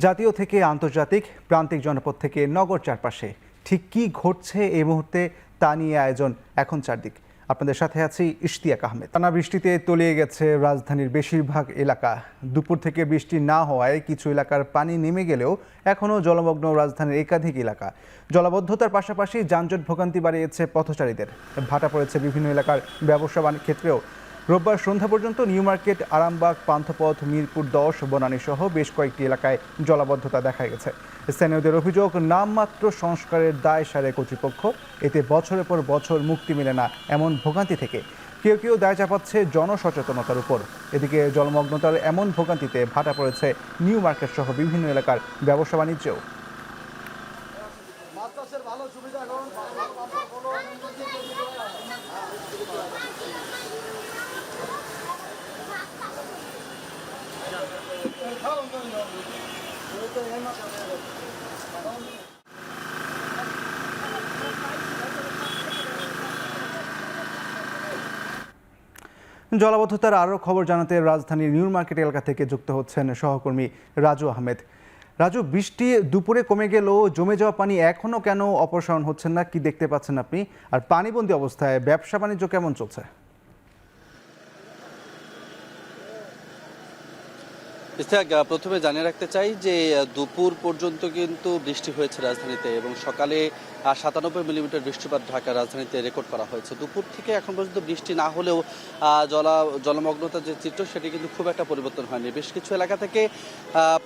জাতীয় থেকে আন্তর্জাতিক, প্রান্তিক জনপদ থেকে নগর চারপাশে ঠিক কী ঘটছে এই মুহূর্তে তা নিয়ে আয়োজন এখন চারদিক। আপনাদের সাথে আছি ইশতিয়াক আহমেদ। টানা বৃষ্টিতে তলিয়ে গেছে রাজধানীর বেশিরভাগ এলাকা। দুপুর থেকে বৃষ্টি না হওয়ায় কিছু এলাকার পানি নেমে গেলেও এখনও জলমগ্ন রাজধানীর একাধিক এলাকা। জলাবদ্ধতার পাশাপাশি যানজট ভোগান্তি বাড়িয়েছে পথচারীদের। ভাটা পড়েছে বিভিন্ন এলাকার ব্যবসা বাণিজ্য ক্ষেত্রেও। রোববার সন্ধ্যা পর্যন্ত নিউ মার্কেট, আরামবাগ, পান্থপথ, মিরপুর 10, বনানী সহ বেশ কয়েকটি এলাকায় জলাবদ্ধতা দেখা গেছে। স্থানীয়দের অভিযোগ, নামমাত্র সংস্কারের দায় সারে কর্তৃপক্ষ। এতে বছরের পর বছর মুক্তি মেলে না এমন ভোগান্তি থেকে। কেউ কেউ দায় চাপাচ্ছে জনসচেতনতার উপর। এদিকে জলমগ্নতার এমন ভোগান্তিতে ভাটা পড়েছে নিউ মার্কেট সহ বিভিন্ন এলাকার ব্যবসা বাণিজ্যেও। জলাবদ্ধতার আরও খবর জানাতে রাজধানীর নিউ মার্কেট এলাকা থেকে যুক্ত হচ্ছেন সহকর্মী রাজু আহমেদ। রাজু, বৃষ্টি দুপুরে কমে গেলেও জমে যাওয়া পানি এখনও কেন অপসারণ হচ্ছেন না, কি দেখতে পাচ্ছেন আপনি? আর পানিবন্দী অবস্থায় ব্যবসা বাণিজ্য কেমন চলছে? প্রথমে জানিয়ে রাখতে চাই যে দুপুর পর্যন্ত কিন্তু বৃষ্টি হয়েছে রাজধানীতে এবং সকালে 97 মিলিমিটার বৃষ্টিপাত ঢাকা রাজধানীতে রেকর্ড করা হয়েছে। দুপুর থেকে এখন পর্যন্ত বৃষ্টি না হলেও জলমগ্নতার যে চিত্র সেটি কিন্তু খুব একটা পরিবর্তন হয়নি। বেশ কিছু এলাকা থেকে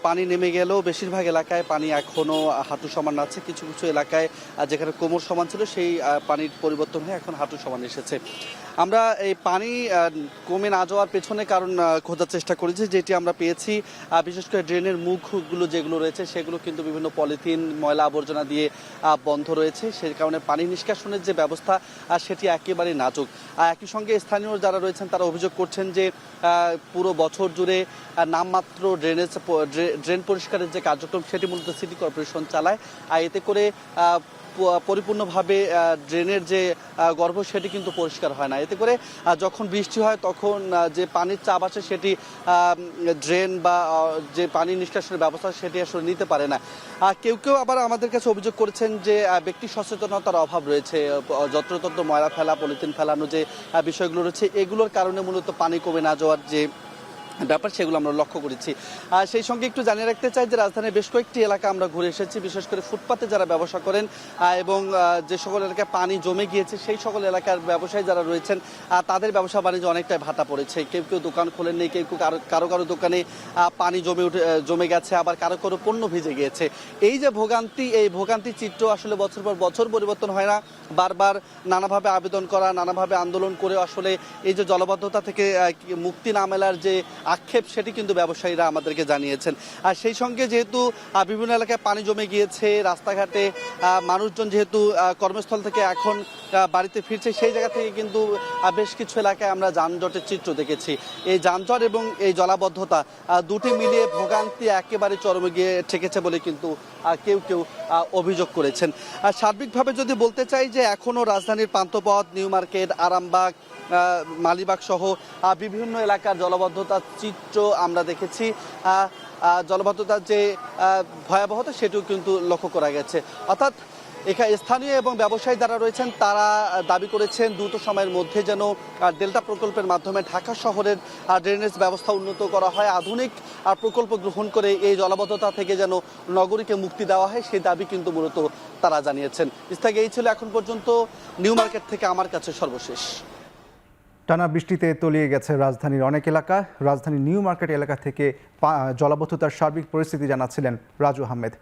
পানি নেমে গেলেও বেশিরভাগ এলাকায় পানি এখনও হাঁটু সমান আছে। কিছু কিছু এলাকায় যেখানে কোমর সমান ছিল সেই পানির পরিবর্তন হয়ে এখন হাঁটু সমান এসেছে। আমরা এই পানি কমে না যাওয়ার পেছনে কারণ খোঁজার চেষ্টা করেছি, যেটি আমরা পেয়েছি বিশেষ করে ড্রেনের মুখগুলো যেগুলো রয়েছে সেগুলো কিন্তু বিভিন্ন পলিথিন, ময়লা আবর্জনা দিয়ে বন্ধ রয়েছে। সেই কারণে পানি নিষ্কাশনের যে ব্যবস্থা সেটি একেবারে নাজুক। একই সঙ্গে স্থানীয় যারা রয়েছেন তারা অভিযোগ করছেন যে পুরো বছর জুড়ে নামমাত্র ড্রেন পরিষ্কারের যে কার্যক্রম সেটি মূলত সিটি কর্পোরেশন চালায়। আর এতে করে পরিপূর্ণভাবে ড্রেনের যে গর্ভ সেটি কিন্তু পরিষ্কার হয় না। এতে করে যখন বৃষ্টি হয় তখন যে পানির চাপ আছে সেটি ড্রেন বা যে পানি নিষ্কাশনের ব্যবস্থা সেটি আসলে নিতে পারে না। কেউ কেউ আবার আমাদের কাছে অভিযোগ করেছেন যে ব্যক্তি সচেতনতার অভাব রয়েছে। যত্রতত্র ময়লা ফেলা, পলিথিন ফেলানো যে বিষয়গুলো রয়েছে এগুলোর কারণে মূলত পানি কমে না যাওয়ার যে ব্যাপার সেগুলো আমরা লক্ষ্য করেছি। সেই সঙ্গে একটু জানিয়ে রাখতে চাই যে রাজধানীর বেশ কয়েকটি এলাকা আমরা ঘুরে এসেছি, বিশেষ করে ফুটপাতে যারা ব্যবসা করেন এবং যে সকল এলাকায় পানি জমে গিয়েছে সেই সকল এলাকার ব্যবসায়ী যারা রয়েছেন তাদের ব্যবসা বাণিজ্য অনেকটাই ভাটা পড়েছে। কেউ কেউ দোকান খোলেন নেই, কেউ কেউ কারো দোকানে পানি জমে গেছে, আবার কারো পণ্য ভিজে গিয়েছে। এই যে ভোগান্তি, এই ভোগান্তি চিত্র আসলে বছর পর বছর পরিবর্তন হয় না। বারবার নানাভাবে আবেদন করা, নানাভাবে আন্দোলন করে আসলে এই যে জলাবদ্ধতা থেকে মুক্তি না মেলার যে আক্ষেপ সেটি কিন্তু ব্যবসায়ীরা আমাদেরকে জানিয়েছেন। আর সেই সঙ্গে যেহেতু বিভিন্ন এলাকায় পানি জমে গিয়েছে, রাস্তাঘাটে মানুষজন যেহেতু কর্মস্থল থেকে এখন বাড়িতে ফিরছে, সেই জায়গা থেকে কিন্তু বেশ কিছু এলাকায় আমরা যানজটের চিত্র দেখেছি। এই যানজট এবং এই জলাবদ্ধতা দুটি মিলিয়ে ভোগান্তি একেবারে চরমে গিয়ে ঠেকেছে বলে কিন্তু কেউ কেউ অভিযোগ করেছেন। আর সার্বিকভাবে যদি বলতে চাই যে এখনও রাজধানীর পান্থপথ, নিউ মার্কেট, আরামবাগ, মালিবাগ সহ বিভিন্ন এলাকার জলাবদ্ধতার চিত্র আমরা দেখেছি। জলাবদ্ধতার যে ভয়াবহতা সেটিও কিন্তু লক্ষ্য করা গেছে। অর্থাৎ এখানে স্থানীয় এবং ব্যবসায়ী যারা রয়েছেন তারা দাবি করেছেন দ্রুত সময়ের মধ্যে যেন ডেল্টা প্রকল্পের মাধ্যমে ঢাকা শহরের ড্রেনেজ ব্যবস্থা উন্নত করা হয়, আধুনিক প্রকল্প গ্রহণ করে এই জলাবদ্ধতা থেকে যেন নগরীকে মুক্তি দেওয়া হয়, সেই দাবি কিন্তু মূলত তারা জানিয়েছেন। এই ছিল এখন পর্যন্ত নিউ মার্কেট থেকে আমার কাছে সর্বশেষ। টানা বৃষ্টিতে তলিয়ে গেছে রাজধানীর অনেক এলাকা। রাজধানীর নিউ মার্কেট এলাকা থেকে জলাবদ্ধতার সার্বিক পরিস্থিতি জানাচ্ছিলেন রাজু আহমেদ।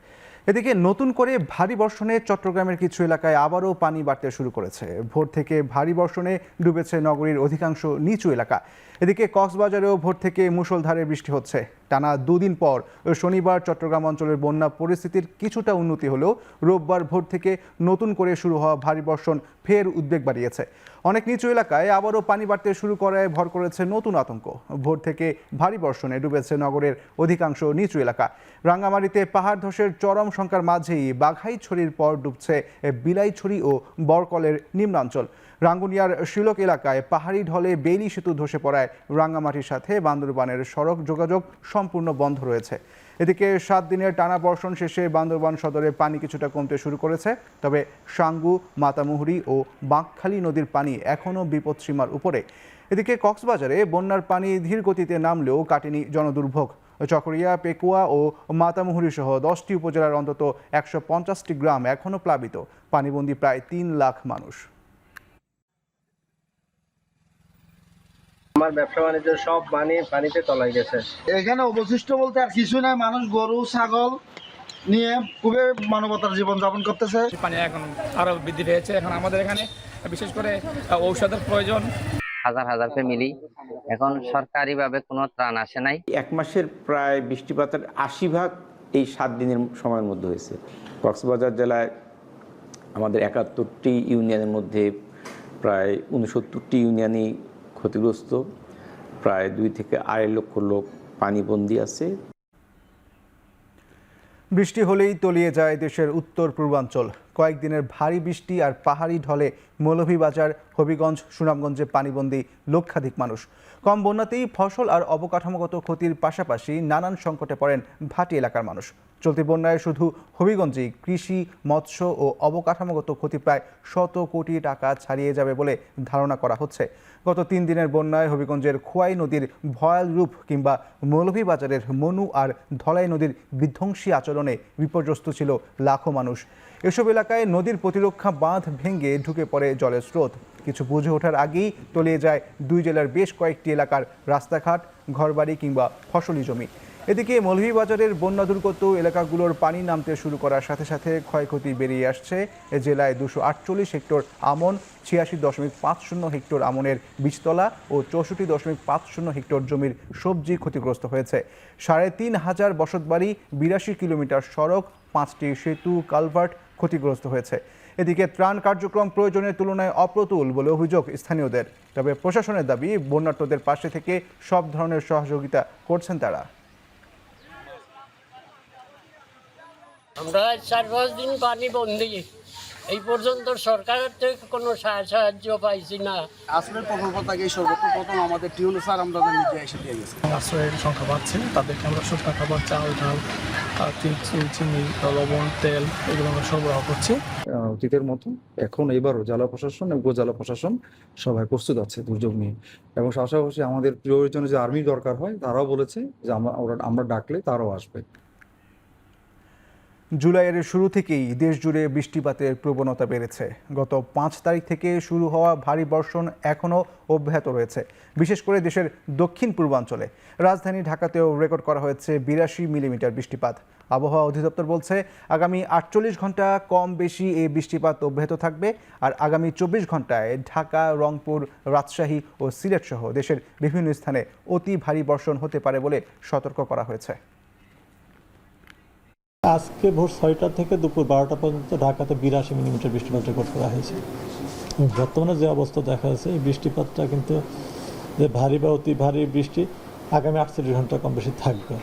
এদিকে নতুন করে ভারী বর্ষণে চট্টগ্রামের কিছু এলাকায় আবারও পানি বাড়তে শুরু করেছে। ভোর থেকে ভারী বর্ষণে ডুবেছে নগরীর অধিকাংশ নিচু এলাকা। এদিকে কক্সবাজারেও ভোর থেকে মুষলধারে বৃষ্টি হচ্ছে। টানা দুদিন পর শনিবার চট্টগ্রাম অঞ্চলের বন্যা পরিস্থিতির কিছুটা উন্নতি হলেও রোববার ভোর থেকে নতুন করে শুরু হওয়া ভারী বর্ষণ ফের উদ্বেগ বাড়িয়েছে। অনেক নিচু এলাকায় আবারও পানি বাড়তে শুরু করায় ভর করেছে নতুন আতঙ্ক। ভোর থেকে ভারী বর্ষণে ডুবেছে নগরের অধিকাংশ নিচু এলাকা। রাঙ্গামাটিতে পাহাড় ধসের চরম সংখ্যার মাঝেই বাঘাইছড়ির পর ডুবছে বিলাইছড়ি ও বরকলের নিম্নাঞ্চল। রাঙ্গুনিয়ার শিলক এলাকায় পাহাড়ি ঢলে বেইলি সেতু ধসে পড়ায় রাঙ্গামাটির সাথে বান্দরবানের সড়ক যোগাযোগ সম্পূর্ণ বন্ধ রয়েছে। এদিকে 7 দিনের টানা বর্ষণ শেষে বান্দরবান সদরে পানি কিছুটা কমতে শুরু করেছে, তবে সাঙ্গু, মাতামুহুরী ও বাঁকখালী নদীর পানি এখনও বিপদসীমার উপরে। এদিকে কক্সবাজারে বন্যার পানি ধীর গতিতে নামলেও কাটেনি জনদুর্ভোগ। চকরিয়া, পেকুয়া ও মাতামুহুরী সহ 10টি উপজেলার অন্তত 150টি গ্রাম এখনও প্লাবিত, পানিবন্দী প্রায় 3 লাখ মানুষ। আমার ব্যবসা বাণিজ্য সব পানিতে তলায় গেছে। এখানে অবশিষ্ট বলতে আর কিছু নাই, মানুষ গরু ছাগল নিয়ে খুবই মানবতার জীবন যাপন করতেছে। পানি এখন আরো বৃদ্ধি পেয়েছে। এখন আমাদের এখানে বিশেষ করে ঔষধের প্রয়োজন। হাজার হাজার ফ্যামিলি, এখন সরকারিভাবে কোনো ত্রাণ আসে নাই। 1 মাসের প্রায় বৃষ্টিপাতের 80% এই 7 দিনের সময়ের মধ্যে হয়েছে। কক্সবাজার জেলায় আমাদের 71টি ইউনিয়নের মধ্যে প্রায় 69টি ইউনিয়নই ক্ষতিগ্রস্ত, প্রায় 2 থেকে 2.5 লক্ষ লোক পানিবন্দী আছে। বৃষ্টি হলেই তলিয়ে যায় দেশের উত্তর পূর্বাঞ্চল। কয়েকদিনের ভারী বৃষ্টি আর পাহাড়ি ঢলে মৌলভীবাজার, হবিগঞ্জ, সুনামগঞ্জে পানিবন্দী লক্ষাধিক মানুষ। কম বন্যাতেই ফসল আর অবকাঠামোগত ক্ষতির পাশাপাশি নানান সংকটে পড়েন ভাটি এলাকার মানুষ। চলতি বন্যায় শুধু হবিগঞ্জেই কৃষি, মৎস্য ও অবকাঠামোগত ক্ষতি প্রায় 100 কোটি টাকা ছাড়িয়ে যাবে বলে ধারণা করা হচ্ছে। গত 3 দিনের বন্যায় হবিগঞ্জের খোয়াই নদীর ভয়াল রূপ কিংবা মৌলভীবাজারের মনু আর ধলাই নদীর বিধ্বংসী আচরণে বিপর্যস্ত ছিল লাখো মানুষ। এসব এলাকায় নদীর প্রতিরক্ষা বাঁধ ভেঙে ঢুকে পড়ে জলের স্রোত। কিছু বুঝে ওঠার আগেই তলিয়ে যায় 2 জেলার বেশ কয়েকটি এলাকার রাস্তাঘাট, ঘরবাড়ি কিংবা ফসলি জমি। এদিকে মৌলভীবাজারের বন্যা দুর্গত এলাকাগুলোর পানি নামতে শুরু করার সাথে সাথে ক্ষয়ক্ষতি বেরিয়ে আসছে। এ জেলায় 248 হেক্টর আমন, 86.50 হেক্টর আমনের বীজতলা ও 64.50 হেক্টর জমির সবজি ক্ষতিগ্রস্ত হয়েছে। 3,500 বসতবাড়ি, 82 কিলোমিটার সড়ক, 5টি সেতু, কালভার্ট ক্ষতিগ্রস্ত হয়েছে। এদিকে ত্রাণ কার্যক্রম প্রয়োজনের তুলনায় অপ্রতুল বলে অভিযোগ স্থানীয়দের। তবে প্রশাসনের দাবি, বন্যার্তদের পাশে থেকে সব ধরনের সহযোগিতা করছেন তারা। আমরা 4-5 দিন পানি বন্দি, এই পর্যন্ত সরকারের থেকে কোনো সাহায্য পাইছি না। আসলে প্রকল্প থেকে সর্বপ্রথম আমাদের টিউন স্যার আমরা নিজে এসে দিয়ে গেছি। আশ্রয়ের সংখ্যা বাড়ছে, তাদেরকে আমরা শুকনো খাবার, চাল, ডাল, চিনি, লবণ, তেল এগুলো আমরা সরবরাহ করছি। অতীতের মতো এখন এবারও জেলা প্রশাসন এবং উপজেলা প্রশাসন সবাই প্রস্তুত আছে দুর্যোগ নিয়ে, এবং পাশাপাশি আমাদের প্রয়োজনে যে আর্মি দরকার হয় তারাও বলেছে যে আমরা ডাকলে তারাও আসবে। জুলাইয়ের শুরু থেকেই দেশ জুড়ে বৃষ্টিপাতের প্রবণতা বেড়েছে। গত 5 তারিখ থেকে শুরু হওয়া ভারী বর্ষণ এখনও অব্যাহত রয়েছে, বিশেষ করে দেশের দক্ষিণ পূর্বাঞ্চলে। রাজধানী ঢাকাতেও রেকর্ড করা হয়েছে 82 মিলিমিটার বৃষ্টিপাত। আবহাওয়া অধিদপ্তর বলছে, আগামী 48 ঘন্টা কম বেশি এই বৃষ্টিপাত অব্যাহত থাকবে। আর আগামী 24 ঘন্টায় ঢাকা, রংপুর, রাজশাহী ও সিলেট সহ দেশের বিভিন্ন স্থানে অতি ভারী বর্ষণ হতে পারে বলে সতর্ক করা হয়েছে। আজকে ভোর 6টা থেকে দুপুর 12টা পর্যন্ত ঢাকাতে 82 মিলিমিটার বৃষ্টিপাত রেকর্ড করা হয়েছে। বর্তমানে যে অবস্থা দেখা যাচ্ছে, এই বৃষ্টিপাতটা কিন্তু যে ভারী বা অতি ভারী বৃষ্টি আগামী 48 ঘন্টা কম বেশি থাকবে,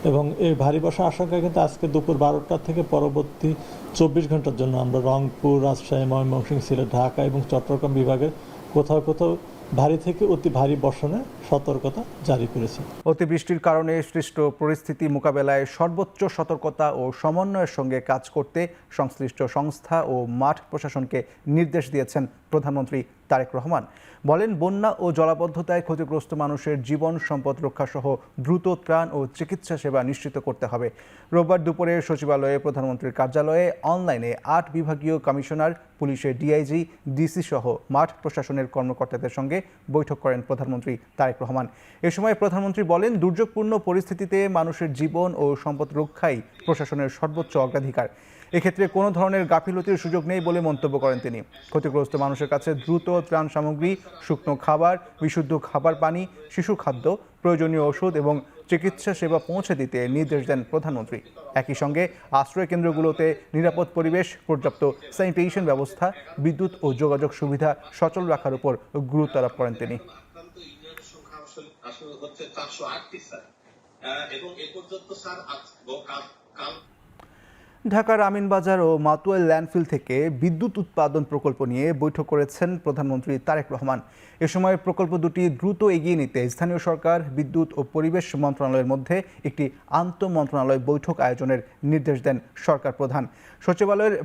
এবং এই ভারী বর্ষার আশঙ্কা কিন্তু আজকে দুপুর 12টা থেকে পরবর্তী 24 ঘন্টার জন্য আমরা রংপুর, রাজশাহী, ময়মনসিংহ, সিলেট, ঢাকা এবং চট্টগ্রাম বিভাগের কোথাও কোথাও ভারী থেকে অতি ভারী বর্ষণের সতর্কতা জারি করেছে। অতিবৃষ্টির কারণে সৃষ্ট পরিস্থিতি মোকাবেলায় সর্বোচ্চ সতর্কতা ও সমন্বয়ের সঙ্গে কাজ করতে সংশ্লিষ্ট সংস্থা ও মাঠ প্রশাসনকে নির্দেশ দিয়েছেন প্রধানমন্ত্রী তারেক রহমান। বলেন, বন্যা ও জলাবদ্ধতায় ক্ষতিগ্রস্ত মানুষের জীবন সম্পদ রক্ষা সহ দ্রুত ত্রাণ ও চিকিৎসা সেবা নিশ্চিত করতে হবে। রোববার দুপুরে সচিবালয়ে প্রধানমন্ত্রীর কার্যালয়ে অনলাইনে 8 বিভাগীয় কমিশনার, পুলিশের ডিআইজি, ডিসি সহ মাঠ প্রশাসনের কর্মকর্তাদের সঙ্গে বৈঠক করেন প্রধানমন্ত্রী তারেক রহমান। এ সময় প্রধানমন্ত্রী বলেন, দুর্যোগপূর্ণ পরিস্থিতিতে মানুষের জীবন ও সম্পদ রক্ষাই প্রশাসনের সর্বোচ্চ অগ্রাধিকার। এক্ষেত্রে কোনো ধরনের গাফিলতির সুযোগ নেই বলে মন্তব্য করেন তিনি। ক্ষতিগ্রস্ত মানুষের কাছে দ্রুত ত্রাণ সামগ্রী, শুকনো খাবার, বিশুদ্ধ খাবার পানি, শিশু খাদ্য, প্রয়োজনীয় ওষুধ এবং চিকিৎসা সেবা পৌঁছে দিতে নির্দেশ দেন প্রধানমন্ত্রী। একই সঙ্গে আশ্রয় কেন্দ্রগুলোতে নিরাপদ পরিবেশ, পর্যাপ্ত স্যানিটেশন ব্যবস্থা, বিদ্যুৎ ও যোগাযোগ সুবিধা সচল রাখার উপর গুরুত্ব আরোপ করেন তিনি। ঢাকার আমিনবাজার ও মাতুয়াইল ল্যান্ডফিল থেকে বিদ্যুৎ উৎপাদন প্রকল্প নিয়ে বৈঠক করেছেন প্রধানমন্ত্রী তারেক রহমান। এ সময় প্রকল্প দুটি দ্রুত এগিয়ে নিতে স্থানীয় সরকার, বিদ্যুৎ ও পরিবেশ মন্ত্রণালয়ের মধ্যে একটি আন্তঃমন্ত্রণালয় বৈঠক আয়োজনের নির্দেশ দেন সরকার প্রধান। সচিবালয়ের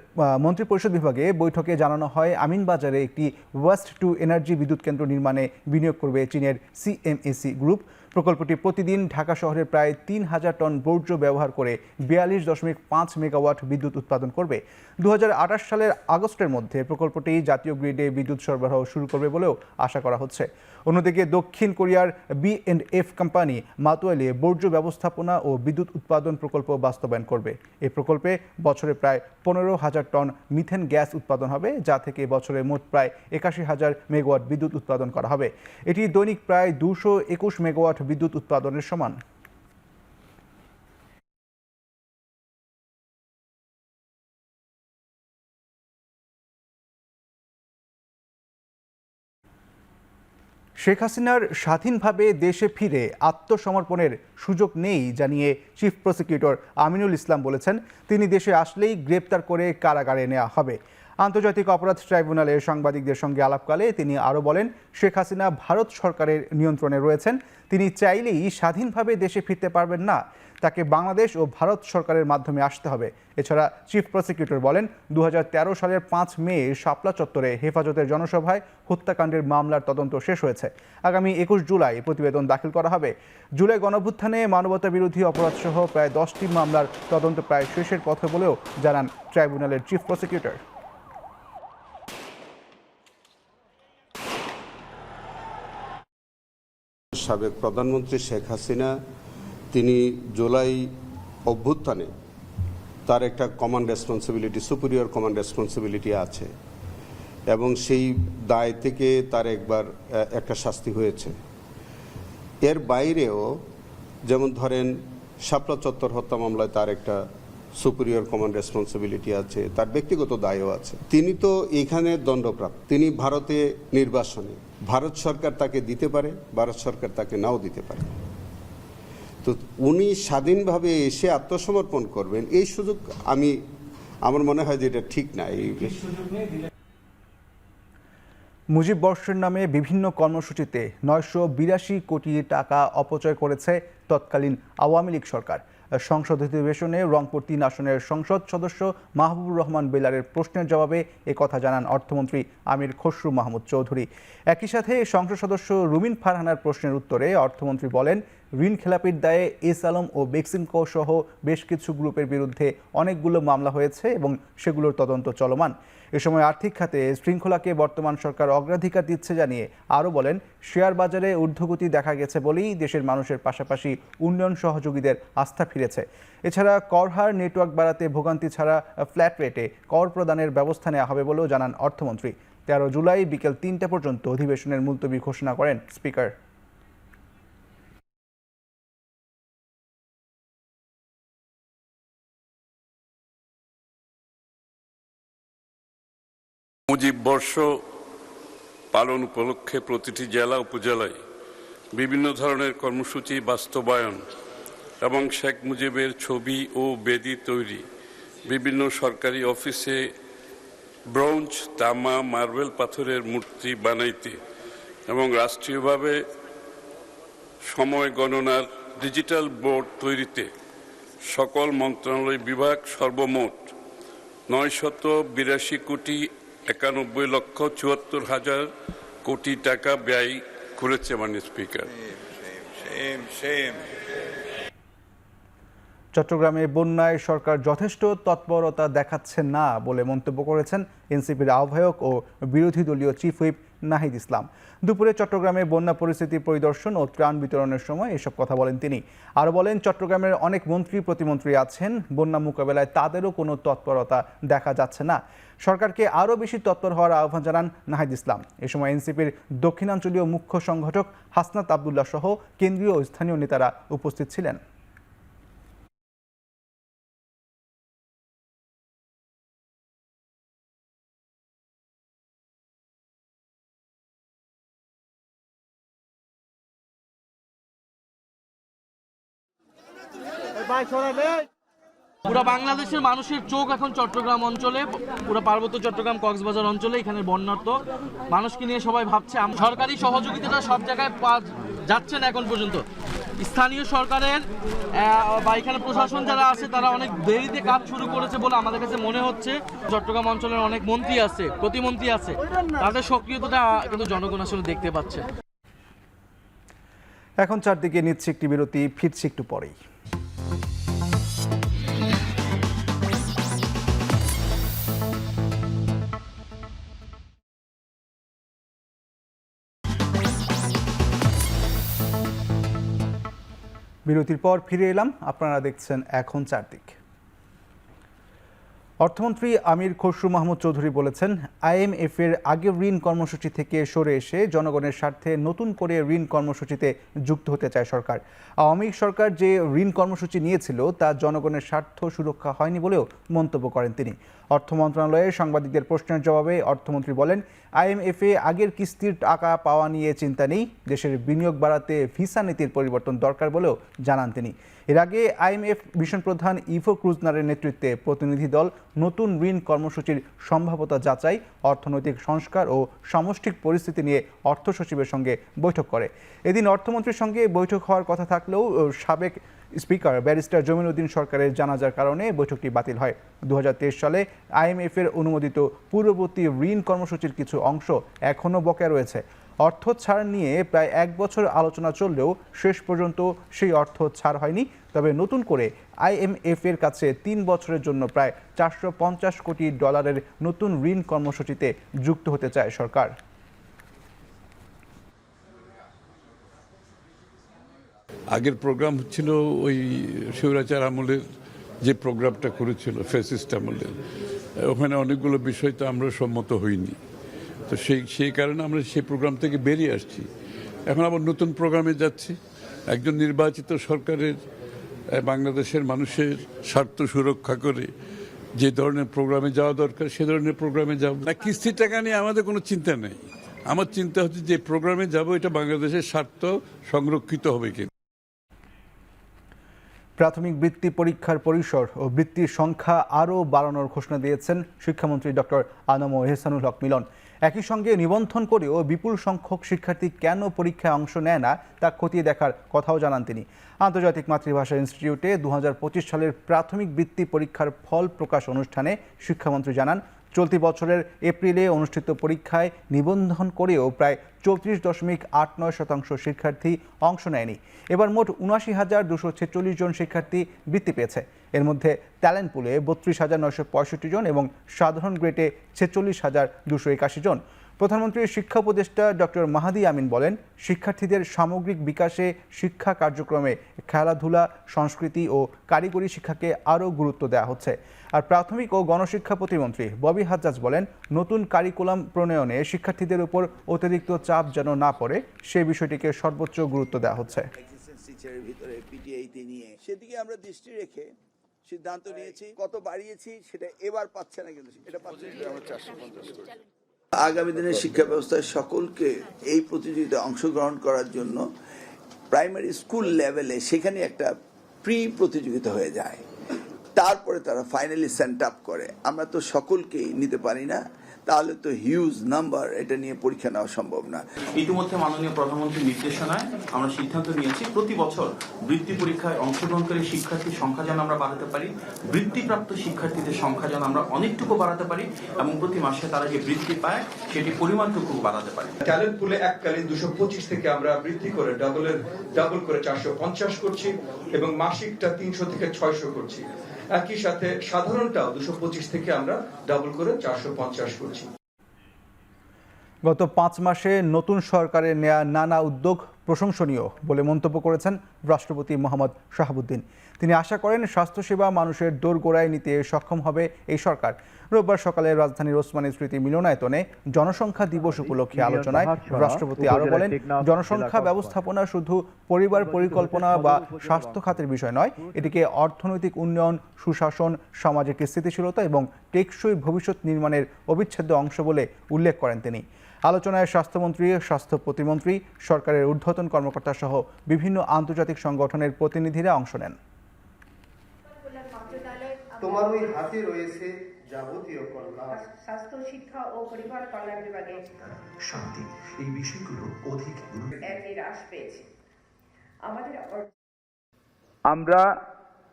মন্ত্রিপরিষদ বিভাগে বৈঠকে জানানো হয়, আমিনবাজারে একটি ওয়েস্ট টু এনার্জি বিদ্যুৎ কেন্দ্র নির্মাণে বিনিয়োগ করবে চীনের সিএমএসি গ্রুপ। প্রকল্পটি প্রতিদিন ঢাকা শহরের প্রায় ৩,০০০ টন বর্জ্য ব্যবহার করে ৪২.৫ মেগাওয়াট বিদ্যুৎ উৎপাদন করবে। ২০২৮ সালের আগস্টের মধ্যে প্রকল্পটি জাতীয় গ্রিডে বিদ্যুৎ সরবরাহ শুরু করবে বলেও আশা করা হচ্ছে। অন্যদিকে দক্ষিণ কোরিয়ার B&F কোম্পানি মাতুয়াইলে বর্জ্য ব্যবস্থাপনা ও বিদ্যুৎ উৎপাদন প্রকল্প বাস্তবায়ন করবে। এই প্রকল্পে বছরে প্রায় ১৫,০০০ টন মিথেন গ্যাস উৎপাদন হবে, যা থেকে বছরে মোট প্রায় ৮১,০০০ মেগাওয়াট বিদ্যুৎ উৎপাদন করা হবে। এটি দৈনিক প্রায় ২২১ মেগাওয়াট বিদ্যুৎ উৎপাদনের সমান। শেখ হাসিনার স্বাধীনভাবে দেশে ফিরে আত্মসমর্পণের সুযোগ নেই জানিয়ে চিফ প্রসিকিউটর আমিনুল ইসলাম বলেছেন, তিনি দেশে আসলেই গ্রেপ্তার করে কারাগারে নেওয়া হবে। আন্তর্জাতিক অপরাধ ট্রাইব্যুনালে সাংবাদিকদের সঙ্গে আলাপকালে তিনি আরও বলেন, শেখ হাসিনা ভারত সরকারের নিয়ন্ত্রণে রয়েছেন। তিনি চাইলেই স্বাধীনভাবে দেশে ফিরতে পারবেন না, তাকে বাংলাদেশ ও ভারত সরকারের মাধ্যমে আসতে হবে। এছাড়া চিফ প্রসিকিউটর বলেন, ২০১৩ সালের ৫ মে শাপলা চত্বরে হেফাজতের জনসভায় হত্যাকাণ্ডের মামলার তদন্ত শেষ হয়েছে। আগামী ২১ জুলাই প্রতিবেদন দাখিল করা হবে। জুলাই গণঅভ্যুত্থানে মানবতা বিরোধী অপরাধসহ প্রায় ১০টি মামলার তদন্ত প্রায় শেষের পথে বলেও জানান ট্রাইব্যুনালের চিফ প্রসিকিউটর। সাবেক প্রধানমন্ত্রী শেখ হাসিনা তিনি জুলাই অভ্যুত্থানে তার একটা command responsibility, superior command responsibility আছে এবং সেই দায় থেকে তার একবার একটা শাস্তি হয়েছে। এর বাইরেও যেমন ধরেন শাপলা চত্বর হত্যা মামলায় তার একটা সুপিরিয়র কমান্ড রেসপন্সিবিলিটি আছে, তার ব্যক্তিগত দায়ও আছে। তিনি তো এখানে দণ্ডপ্রাপ্ত, তিনি ভারতে নির্বাসনে, ভারত সরকার তাকে দিতে পারে, ভারত সরকার তাকে নাও দিতে পারে। তো উনি স্বাধীনভাবে এসে আত্মসমর্পণ করবেন এই সুযোগ আমার মনে হয় যে এটা ঠিক না। মুজিব বর্ষের নামে বিভিন্ন কর্মসূচিতে ৯৮২ কোটি টাকা অপচয় করেছে তৎকালীন আওয়ামী লীগ সরকার। সংসদ অধিবেশনে রংপুর ৩ আসনের সংসদ সদস্য মাহবুবুর রহমান বেলারের প্রশ্নের জবাবে একথা জানান অর্থমন্ত্রী আমির খসরু মাহমুদ চৌধুরী। একই সাথে সংসদ সদস্য রুমিন ফারহানার প্রশ্নের উত্তরে অর্থমন্ত্রী বলেন, ঋণ খেলাপির দায়ে এস আলম ও বেক্সিমকো সহ বেশ কিছু গ্রুপের বিরুদ্ধে অনেকগুলো মামলা হয়েছে এবং সেগুলোর তদন্ত চলমান। এ সময় আর্থিক খাতে শৃঙ্খলাকে বর্তমান সরকার অগ্রাধিকার দিচ্ছে জানিয়ে আরও বলেন, শেয়ার বাজারে ঊর্ধ্বগতি দেখা গেছে বলেই দেশের মানুষের পাশাপাশি উন্নয়ন সহযোগীদের আস্থা ফিরেছে। এছাড়া কর হার নেটওয়ার্ক বাড়াতে ভোগান্তি ছাড়া ফ্ল্যাট রেটে কর প্রদানের ব্যবস্থা নেওয়া হবে বলেও জানান অর্থমন্ত্রী। ১৩ জুলাই বিকেল ৩টা পর্যন্ত অধিবেশনের মুলতবি ঘোষণা করেন স্পিকার। মুজিব বর্ষ পালন উপলক্ষে প্রতিটি জেলা উপজেলায় বিভিন্ন ধরনের কর্মসূচি বাস্তবায়ন এবং শেখ মুজিবের ছবি ও বেদি তৈরি, বিভিন্ন সরকারি অফিসে ব্রোঞ্জ, তামা, মার্বেল পাথরের মূর্তি বানাইতে এবং রাষ্ট্রীয়ভাবে সময় গণনার ডিজিটাল বোর্ড তৈরিতে সকল মন্ত্রণালয় বিভাগ সর্বমোট ৯৮২ কোটি ৯১,৭৪,০০০ কোটি টাকা ব্যয় করেছে মাননীয় স্পিকার। চট্টগ্রামে বন্যায় সরকার যথেষ্ট তৎপরতা দেখাচ্ছে না বলে মন্তব্য করেছেন এনসিপির আহ্বায়ক ও বিরোধী দলীয় চিফ হুইপ নাহিদ ইসলাম। দুপুরে চট্টগ্রামে বন্যা পরিস্থিতি পরিদর্শন ও ত্রাণ বিতরণের সময় এসব কথা বলেন তিনি। আরও বলেন, চট্টগ্রামের অনেক মন্ত্রী প্রতিমন্ত্রী আছেন, বন্যা মোকাবেলায় তাদেরও কোনো তৎপরতা দেখা যাচ্ছে না। সরকারকে আরও বেশি তৎপর হওয়ার আহ্বান জানান নাহিদ ইসলাম। এ সময় এনসিপির দক্ষিণাঞ্চলীয় মুখ্য সংগঠক হাসনাত আবদুল্লাহ সহ কেন্দ্রীয় ও স্থানীয় নেতারা উপস্থিত ছিলেন। পুরো বাংলাদেশের মানুষের চোখ এখন চট্টগ্রাম অঞ্চলে, পুরো পার্বত্য চট্টগ্রাম কক্সবাজার অঞ্চলে, এখানে বন্যার্ত মানুষকে নিয়ে সবাই ভাবছে। সরকারি সহযোগিতাটা সব জায়গায় যাচ্ছে না এখন পর্যন্ত। স্থানীয় সরকারের বা এখানে প্রশাসন যারা আছে তারা অনেক দেরিতে কাজ শুরু করেছে বলে আমাদের কাছে মনে হচ্ছে। চট্টগ্রাম অঞ্চলের অনেক মন্ত্রী আছে, প্রতিমন্ত্রী আছে, তাদের সক্রিয়তাটা কিন্তু জনগণ আসলে দেখতে পাচ্ছে। এখন চারদিকে নিচ্ছে একটি বিরতি, ফিরছি একটু পরেই। বিরতির পর ফিরে এলাম, আপনারা দেখছেন এখন চারদিক। অর্থমন্ত্রী আমির খসরু মাহমুদ চৌধুরী বলেছেন, IMF এর আগের ঋণ কর্মসূচি থেকে সরে এসে জনগণের স্বার্থে নতুন করে ঋণ কর্মসূচিতে যুক্ত হতে চায় সরকার। আওয়ামী সরকার যে ঋণ কর্মসূচি নিয়েছিল তা জনগণের স্বার্থ সুরক্ষা হয়নি বলেও মন্তব্য করেন তিনি। অর্থ মন্ত্রণালয়ে সাংবাদিকদের প্রশ্নের জবাবে অর্থমন্ত্রী বলেন, IMF এ আগের কিস্তির টাকা পাওয়া নিয়ে চিন্তা নেই, দেশের বিনিয়োগ বাড়াতে ভিসা নীতির পরিবর্তন দরকার বলেও জানান তিনি। এর আগে IMF মিশন প্রধান ইভো ক্রুজনারের নেতৃত্বে প্রতিনিধি দল নতুন ঋণ কর্মসূচির সম্ভাব্যতা যাচাই, অর্থনৈতিক সংস্কার ও সামষ্টিক পরিস্থিতি নিয়ে অর্থ সচিবের সঙ্গে বৈঠক করে। এদিন অর্থমন্ত্রীর সঙ্গে বৈঠক হওয়ার কথা থাকলেও সাবেক স্পিকার ব্যারিস্টার জমির উদ্দিন সরকারের জানাজার কারণে বৈঠকটি বাতিল হয়। 2023 সালে IMF এর অনুমোদিত পূর্ববর্তী ঋণ কর্মসূচির কিছু অংশ এখনও বকেয়া রয়েছে। অর্থ ছাড় নিয়ে প্রায় 1 বছর আলোচনা চললেও শেষ পর্যন্ত সেই অর্থ ছাড় হয়নি। তবে নতুন করে IMF এর কাছে 3 বছরের জন্য প্রায় $450 কোটি নতুন ঋণ কর্মসূচিতে যুক্ত হতে চায় সরকার। আগের প্রোগ্রাম হচ্ছিল ওই স্বৈরাচার আমলের যে প্রোগ্রামটা করেছিল ফ্যাসিস্ট আমলের, ওখানে অনেকগুলো বিষয় তো আমরা সম্মত হইনি। তো সেই কারণে আমরা সেই প্রোগ্রাম থেকে বেরিয়ে আসছি। এখন আবার নতুন প্রোগ্রামে যাচ্ছি। একজন নির্বাচিত সরকারের বাংলাদেশের মানুষের স্বার্থ সুরক্ষা করে যে ধরনের প্রোগ্রামে যাওয়া দরকার সে ধরনের প্রোগ্রামে যাব না। কিস্তির টাকা নিয়ে আমাদের কোনো চিন্তা নেই। আমার চিন্তা হচ্ছে যে প্রোগ্রামে যাব এটা বাংলাদেশের স্বার্থ সংরক্ষিত হবে কিনা। প্রাথমিক বৃত্তি পরীক্ষার পরিসর ও বৃত্তির সংখ্যা আরও বাড়ানোর ঘোষণা দিয়েছেন শিক্ষামন্ত্রী ডক্টর আনম এহসানুল হক মিলন। একই সঙ্গে নিবন্ধন করেও বিপুল সংখ্যক শিক্ষার্থী কেন পরীক্ষায় অংশ নেয় না তা খতিয়ে দেখার কথাও জানান তিনি। আন্তর্জাতিক মাতৃভাষা ইনস্টিটিউটে 2025 সালের প্রাথমিক বৃত্তি পরীক্ষার ফল প্রকাশ অনুষ্ঠানে শিক্ষামন্ত্রী জানান, চলতি বছরের এপ্রিলে অনুষ্ঠিত পরীক্ষায় নিবন্ধন করেও প্রায় 34.89% শিক্ষার্থী অংশ নেয়নি। এবার মোট 79,246 জন শিক্ষার্থী বৃত্তি পেয়েছে। এর মধ্যে ট্যালেন্ট পুলে 32,965 জন এবং সাধারণ গ্রেডে 46,281 জন। প্রধানমন্ত্রীর শিক্ষা উপদেষ্টা ডক্টর মাহাদি আমিন বলেন, শিক্ষার্থীদের সামগ্রিক বিকাশে শিক্ষা কার্যক্রমে খেলাধুলা, সংস্কৃতি ও কারিগরি শিক্ষাকে আরও গুরুত্ব দেওয়া হচ্ছে। আর প্রাথমিক ও গণশিক্ষা প্রতিমন্ত্রী ববি হাজ্জাজ বলেন, নতুন কারিকুলাম প্রণয়নে শিক্ষার্থীদের উপর অতিরিক্ত চাপ যেন না পড়ে সে বিষয়টিকে সর্বোচ্চ গুরুত্ব দেওয়া হচ্ছে। সেদিকে আমরা দৃষ্টি রেখে সিদ্ধান্ত নিয়েছি, কত বাড়িয়েছি সেটা এবার পাচ্ছে না, কিন্তু এটা পাচ্ছে আমরা 450 কোটি। আগামী দিনের শিক্ষা ব্যবস্থায় সকলকে এই প্রতিযোগিতায় অংশগ্রহণ করার জন্য প্রাইমারি স্কুল লেভেলে সেখানে একটা প্রি প্রতিযোগিতা হয়ে যায়, তারপরে তারা ফাইনালি সেন্ট আপ করে। আমরা তো সকলকেই নিতে পারি না, তাহলে তো হিউজ নাম্বার, এটা নিয়ে পরীক্ষা নেওয়া সম্ভব না। ইতিমধ্যে মাননীয় প্রধানমন্ত্রীর নির্দেশনায় আমরা সিদ্ধান্ত নিয়েছি প্রতি বছর বৃত্তি পরীক্ষায় অংশগ্রহণকারী শিক্ষার্থীর সংখ্যা যেন আমরা বাড়াতে পারি, বৃত্তিপ্রাপ্ত শিক্ষার্থীদের সংখ্যা যেন আমরা অনেকটুকু বাড়াতে পারি এবং প্রতি মাসে তারা যে বৃত্তি পায় সেটি পরিমাণটুকু বাড়াতে পারি। ট্যালেন্ট পুলে এককালীন 225 থেকে আমরা বৃদ্ধি করে ডাবল করে 450 করছি এবং মাসিকটা 300 থেকে 600 করছি। একই সাথে সাধারণটাও 225 থেকে আমরা ডাবল করে 450 করছি। গত 5 মাসে নতুন সরকারের নেয়া নানা উদ্যোগ প্রশংসনীয় বলে মন্তব্য করেছেন রাষ্ট্রপতি মোহাম্মদ শাহাবুদ্দিন। তিনি আশা করেন স্বাস্থ্যসেবা মানুষের দোরগোড়ায় নিতে সক্ষম হবে এই সরকার। রোববার সকালে রাজধানীর ওসমানী স্মৃতি মিলনায়তনে জনসংখ্যা দিবস উপলক্ষে আলোচনায় রাষ্ট্রপতি আরও বলেন, জনসংখ্যা ব্যবস্থাপনা শুধু পরিবার পরিকল্পনা বা স্বাস্থ্য খাতের বিষয় নয়, এটিকে অর্থনৈতিক উন্নয়ন, সুশাসন, সামাজিক স্থিতিশীলতা এবং টেকসই ভবিষ্যৎ নির্মাণের অবিচ্ছেদ্য অংশ বলে উল্লেখ করেন তিনি। আলোচনায় স্বাস্থ্যমন্ত্রী, স্বাস্থ্য প্রতিমন্ত্রী, সরকারের ঊর্ধ্বতন কর্মকর্তা সহ বিভিন্ন আন্তর্জাতিক সংগঠনের প্রতিনিধিরা অংশ নেন। তোমার ওই হাতে রয়েছে যাবতীয় কল্যাণ। স্বাস্থ্য, শিক্ষা ও পরিবার কল্যাণ বিভাগে শান্তি, এই বিষয়গুলো অধিক হ্রাস পেয়েছে। আমরা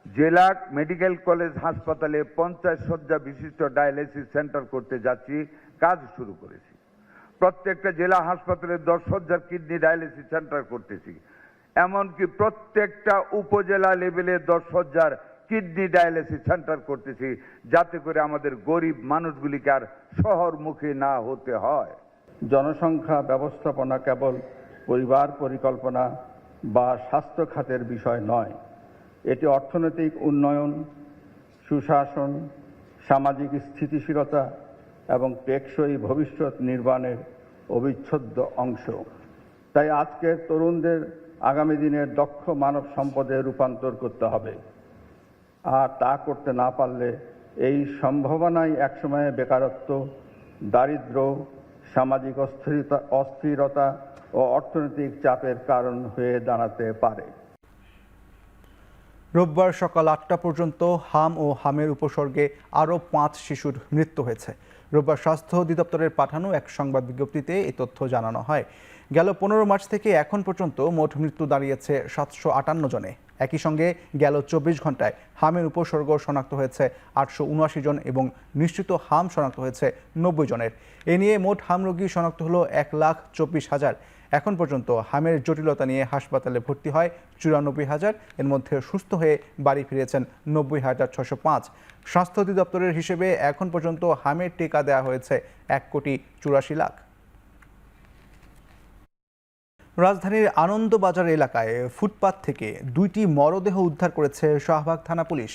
জেলা মেডিকেল কলেজ হাসপাতালে 50 শয্যা বিশিষ্ট ডায়ালিসিস সেন্টার করতে যাচ্ছি, কাজ শুরু করেছি। প্রত্যেকটা জেলা হাসপাতালে 10 শয্যার কিডনি ডায়ালিসিস সেন্টার করতেছি। এমনকি প্রত্যেকটা উপজেলা লেভেলে 10 শয্যার কিডনি ডায়ালিসিস সেন্টার করতেছি, যাতে করে আমাদের গরিব মানুষগুলিকে আর শহরমুখী না হতে হয়। জনসংখ্যা ব্যবস্থাপনা কেবল পরিবার পরিকল্পনা বা স্বাস্থ্য খাতের বিষয় নয়, এটি অর্থনৈতিক উন্নয়ন, সুশাসন, সামাজিক স্থিতিশীলতা এবং টেকসই ভবিষ্যৎ নির্মাণের অবিচ্ছেদ্য অংশ। তাই আজকের তরুণদের আগামী দিনের দক্ষ মানব সম্পদে রূপান্তর করতে হবে। আর তা করতে না পারলে এই সম্ভাবনাই একসময়ে বেকারত্ব, দারিদ্র্য, সামাজিক অস্থিরতা ও অর্থনৈতিক চাপের কারণ হয়ে দাঁড়াতে পারে। রোববার সকাল 8টা পর্যন্ত হাম ও হামের উপসর্গে আরও 5 শিশুর মৃত্যু হয়েছে। রোববার স্বাস্থ্য অধিদপ্তরের পাঠানো এক সংবাদ বিজ্ঞপ্তিতে এই তথ্য জানানো হয়। গেল 15 মার্চ থেকে এখন পর্যন্ত মোট মৃত্যু দাঁড়িয়েছে 758 জনে। একই সঙ্গে গেল 24 ঘন্টায় হামের উপসর্গ শনাক্ত হয়েছে 879 জন এবং নিশ্চিত হাম শনাক্ত হয়েছে 90 জনের। এ নিয়ে মোট হাম রোগী শনাক্ত হলো 1,24,000। এখন পর্যন্ত হামের জটিলতা নিয়ে হাসপাতালে ভর্তি হয় 94,000। এর মধ্যে সুস্থ হয়ে বাড়ি ফিরেছেন 90,605। স্বাস্থ্য অধিদপ্তরের হিসেবে এখন পর্যন্ত হামের টিকা দেওয়া হয়েছে 1,84,00,000। রাজধানীর আনন্দবাজার এলাকায় ফুটপাত থেকে 2টি মরদেহ উদ্ধার করেছে শাহবাগ থানা পুলিশ।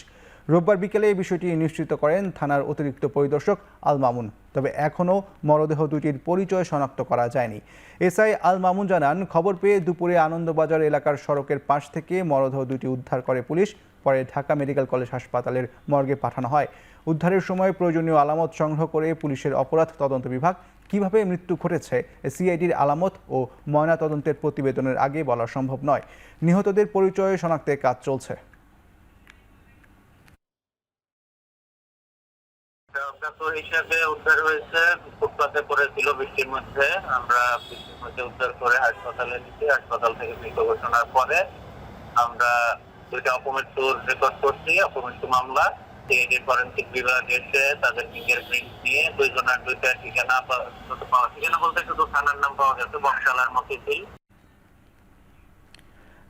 রোববার বিকেলে এই বিষয়টি নিশ্চিত করেন থানার অতিরিক্ত পরিদর্শক আল মামুন। তবে এখনও মরদেহ দুটির পরিচয় শনাক্ত করা যায়নি। এসআই আল মামুন জানান, খবর পেয়ে দুপুরে আনন্দবাজার এলাকার সড়কের পাশ থেকে মরদেহ দুটি উদ্ধার করে পুলিশ। পরে ঢাকা মেডিকেল কলেজ হাসপাতালের মর্গে পাঠানো হয়। উদ্ধারের সময় প্রয়োজনীয় আলামত সংগ্রহ করে পুলিশের অপরাধ তদন্ত বিভাগ কিভাবে মৃত্যু ঘটেছে সিআইডির আলামত ও ময়নাতদন্তের প্রতিবেদনের আগে বলা সম্ভব নয়। নিহতদের পরিচয় শনাক্তের কাজ চলছে। হিসাবে উদ্ধার হয়েছে, ফুটপাতে পড়েছিল বৃষ্টির মধ্যে। আমরা বৃষ্টির মধ্যে উদ্ধার করে হাসপাতালে নিচ্ছি। হাসপাতাল থেকে মৃত ঘোষণার পরে আমরা 2টা অপমৃত্যুর রেকর্ড করছি, অপমৃত্যু মামলা। সিআইডি ফরেনসিক বিভাগ এসে তাদের ফিঙ্গারপ্রিন্ট নিয়ে 2 জনের 2টা ঠিকানা পাওয়া, ঠিকানা বলতে শুধু থানার নাম পাওয়া গেছে, বংশালার মতিঝিল।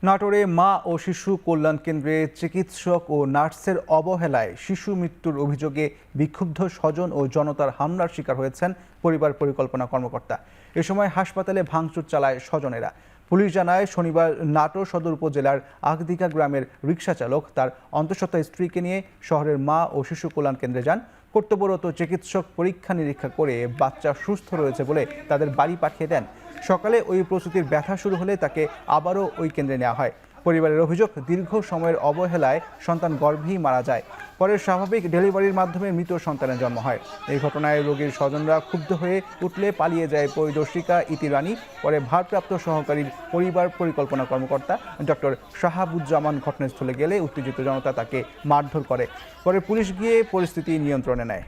নাটোরে মা ও শিশু কল্যাণ কেন্দ্রে চিকিৎসক ও নার্সের অবহেলায় শিশু মৃত্যুর অভিযোগে বিক্ষুব্ধ স্বজন ও জনতার হামলার শিকার হয়েছেন পরিবার পরিকল্পনা কর্মকর্তা। এ সময় হাসপাতালে ভাঙচুর চালায় স্বজনেরা। পুলিশ জানায়, শনিবার নাটোর সদর উপজেলার আগদিঘা গ্রামের রিকশা চালক তার অন্তঃসত্ত্বা স্ত্রীকে নিয়ে শহরের মা ও শিশু কল্যাণ কেন্দ্রে যান। কর্তব্যরত চিকিৎসক পরীক্ষা নিরীক্ষা করে বাচ্চা সুস্থ রয়েছে বলে তাদের বাড়ি পাঠিয়ে দেন। সকালে ওই প্রসূতির ব্যথা শুরু হলে তাকে আবারও ওই কেন্দ্রে নেওয়া হয়। পরিবারের অভিযোগ, দীর্ঘ সময়ের অবহেলায় সন্তান গর্ভেই মারা যায়। পরে স্বাভাবিক ডেলিভারির মাধ্যমে মৃত সন্তানের জন্ম হয়। এই ঘটনায় রোগীর স্বজনরা ক্ষুব্ধ হয়ে উঠলে পালিয়ে যায় পরিদর্শিকা ইতি রানী। পরে ভারপ্রাপ্ত সহকারী পরিবার পরিকল্পনা কর্মকর্তা ডক্টর শাহাবুজ্জামান ঘটনাস্থলে গেলে উত্তেজিত জনতা তাকে মারধর করে। পরে পুলিশ গিয়ে পরিস্থিতি নিয়ন্ত্রণে নেয়।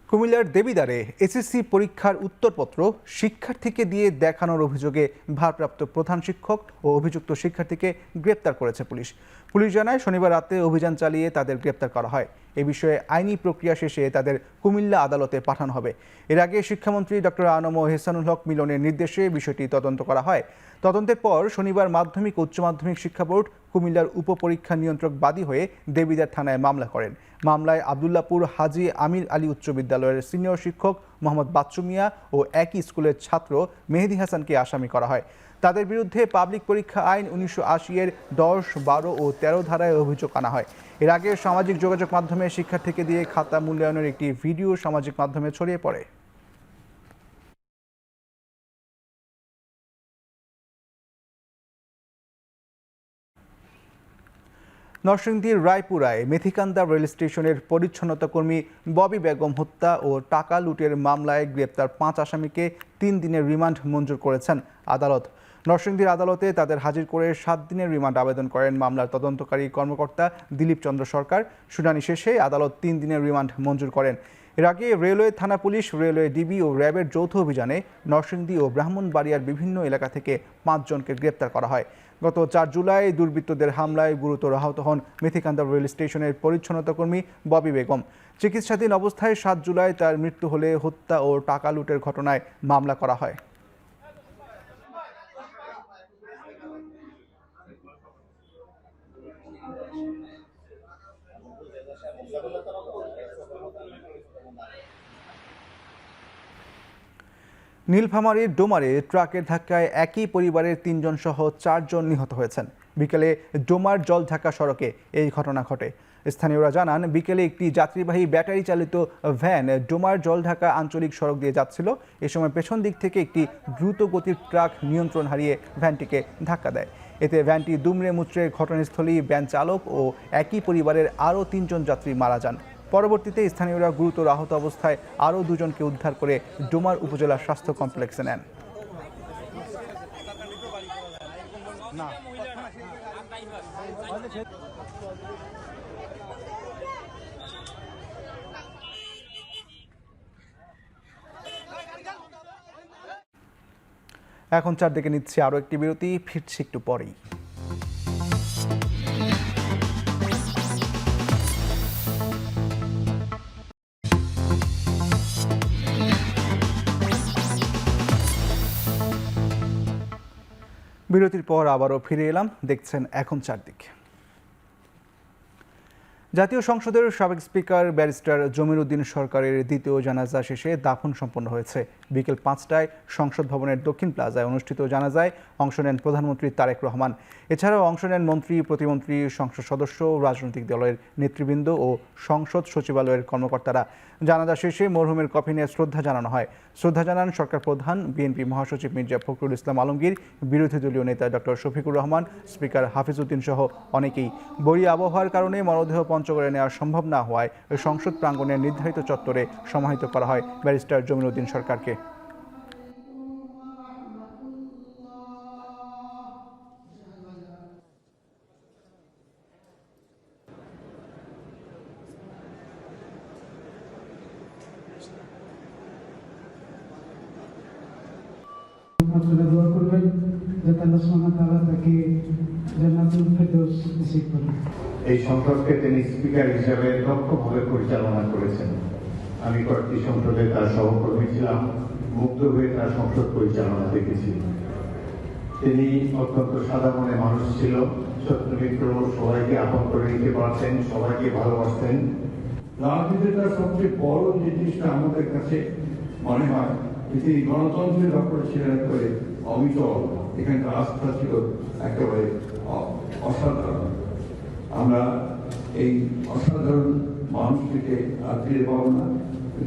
কুমিল্লার দেবিদ্বারে এসএসসি পরীক্ষার উত্তরপত্র শিক্ষার্থীকে দিয়ে দেখানোর অভিযোগে ভারপ্রাপ্ত প্রধান শিক্ষক ও অভিযুক্ত শিক্ষার্থীকে গ্রেপ্তার করেছে পুলিশ। পুলিশ জানায়, শনিবার রাতে অভিযান চালিয়ে তাদের গ্রেপ্তার করা হয়। এ বিষয়ে আইনি প্রক্রিয়া শেষে তাদের কুমিল্লা আদালতে পাঠানো হবে। এর আগে শিক্ষামন্ত্রী ডক্টর আনম এহসানুল হক মিলনের নির্দেশে বিষয়টি তদন্ত করা হয়। তদন্তের পর শনিবার মাধ্যমিক ও উচ্চ মাধ্যমিক শিক্ষা বোর্ড কুমিল্লার উপপরীক্ষা নিয়ন্ত্রক বাদী হয়ে দেবিদ্বার থানায় মামলা করেন। মামলায় আবদুল্লাপুর হাজী আমির আলী উচ্চ বিদ্যালয়ের সিনিয়র শিক্ষক মোহাম্মদ বাচ্চু মিয়া ও একই স্কুলের ছাত্র মেহেদি হাসানকে আসামি করা হয়। তাদের বিরুদ্ধে পাবলিক পরীক্ষা আইন 1980-এর 10, 12 ও 13 ধারায় অভিযোগ আনা হয়। এর আগে সামাজিক যোগাযোগ মাধ্যমে শিক্ষার্থীকে দিয়ে খাতা মূল্যায়নের একটি ভিডিও সামাজিক মাধ্যমে ছড়িয়ে পড়ে। নরসিংদীর রায়পুরায় মেথিকান্দা রেল স্টেশনের পরিচ্ছন্নতা কর্মী ববি বেগম হত্যা ও টাকা লুটের মামলায় গ্রেপ্তার 5 আসামিকে 3 দিনের রিমান্ড মঞ্জুর করেছেন আদালত। নরসিংদীর আদালতে তাদের হাজির করে 7 দিনের রিমান্ড আবেদন করেন মামলার তদন্তকারী কর্মকর্তা দিলীপ চন্দ্র সরকার। শুনানি শেষে আদালত 3 দিনের রিমান্ড মঞ্জুর করেন। এর আগে রেলওয়ে থানা পুলিশ, রেলওয়ে ডিবি ও র্যাবের যৌথ অভিযানে নরসিংদী ও ব্রাহ্মণবাড়িয়ার বিভিন্ন এলাকা থেকে 5 জনকে গ্রেপ্তার করা হয়। গত 4 জুলাই দুর্বৃত্তদের হামলায় গুরুতর আহত হন মেথিকান্দা রেল স্টেশনের পরিচ্ছন্নতা কর্মী ববি বেগম। চিকিৎসাধীন অবস্থায় 7 জুলাই তার মৃত্যু হলে হত্যা ও টাকা লুটের ঘটনায় মামলা করা হয়। নীলফামারীর ডোমারে ট্রাকের ধাক্কায় একই পরিবারের 3 জন সহ 4 জন নিহত হয়েছেন। বিকেলে ডোমার জলঢাকা সড়কে এই ঘটনা ঘটে। স্থানীয়রা জানান, বিকেলে একটি যাত্রীবাহী ব্যাটারি চালিত ভ্যান ডোমার জলঢাকা আঞ্চলিক সড়ক দিয়ে যাচ্ছিল। এ সময় পেছন দিক থেকে একটি দ্রুত গতির ট্রাক নিয়ন্ত্রণ হারিয়ে ভ্যানটিকে ধাক্কা দেয়। এতে ভ্যানটি দুমড়ে মুচড়ে ঘটনাস্থলেই ভ্যান চালক ও একই পরিবারের আরও 3 জন যাত্রী মারা যান। পরবর্তীতে স্থানীয়রা গুরুতর আহত অবস্থায় আরও 2 জনকে উদ্ধার করে ডোমার উপজেলা স্বাস্থ্য কমপ্লেক্সে নেন। এখন চারদিকে নিচ্ছে আরও একটি বিরতি, ফিরছি একটু পরেই। বিরতির পর আবারও ফিরে এলাম, দেখছেন এখন চারদিকে। জাতীয় সংসদের সাবেক স্পিকার ব্যারিস্টার জমির উদ্দিন সরকারের দ্বিতীয় জানাজা শেষে দাফন সম্পন্ন হয়েছে। বিকেল 5টায় সংসদ ভবনের দক্ষিণ প্লাজায় অনুষ্ঠিত জানাজায় অংশ নেন প্রধানমন্ত্রী তারেক রহমান। এছাড়াও অংশ নেন মন্ত্রী, প্রতিমন্ত্রী, সংসদ সদস্য, রাজনৈতিক দলের নেতৃবৃন্দ ও সংসদ সচিবালয়ের কর্মকর্তারা। জানাজা শেষে মরহুমের কফিনে শ্রদ্ধা জানানো হয়। শ্রদ্ধা জানান সরকার প্রধান, বিএনপি মহাসচিব মির্জা ফখরুল ইসলাম আলমগীর, বিরোধী দলীয় নেতা ডক্টর শফিকুর রহমান, স্পিকার হাফিজ উদ্দিন সহ অনেকেই। বৈরী আবহাওয়ার কারণে মরদেহ পঞ্চগড়ে নেওয়া সম্ভব না হওয়ায় সংসদ প্রাঙ্গণের নির্ধারিত চত্বরে সমাহিত করা হয় ব্যারিস্টার জমির উদ্দিন সরকারকে। এই সংসদকে তিনি স্পিকার হিসাবে দক্ষভাবে পরিচালনা করেছেন। আমি কয়েকটি সংসদে তার সহকর্মী ছিলাম, মুগ্ধ হয়ে তার সংসদ পরিচালনা দেখেছি। তিনি অত্যন্ত সাদা মনে মানুষ ছিল, শত্রুমিত্র সবাইকে আপন করে নিতে পারতেন, সবাইকে ভালোবাসতেন। রাজনীতির তার সবচেয়ে বড় জিনিসটা আমাদের কাছে মনে হয় তিনি গণতন্ত্রের ব্যাপারে ছিলেন একেবারে অবিচল। এখানকার আস্থা ছিল একেবারে অসাধারণ। আমরা এই অসাধারণ মানুষটিকে আর ফিরে পাবো না।